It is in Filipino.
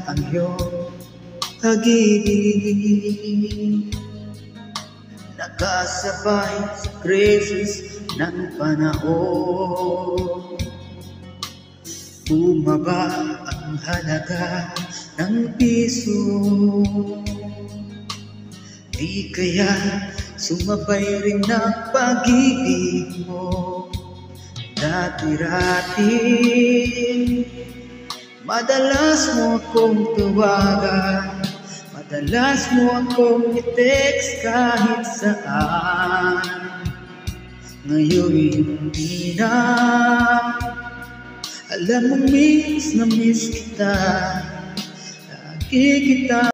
ang iyong pag-ibig, nakasabay sa krisis ng panahon. Bumaba ang halaga ng piso, di kaya sumabay rin ang pag-ibig mo. Dati-rati madalas mo akong tawagan, madalas mo akong i-text kahit saan. Ngayon hindi na, alam mo miss na miss kita, lagi kita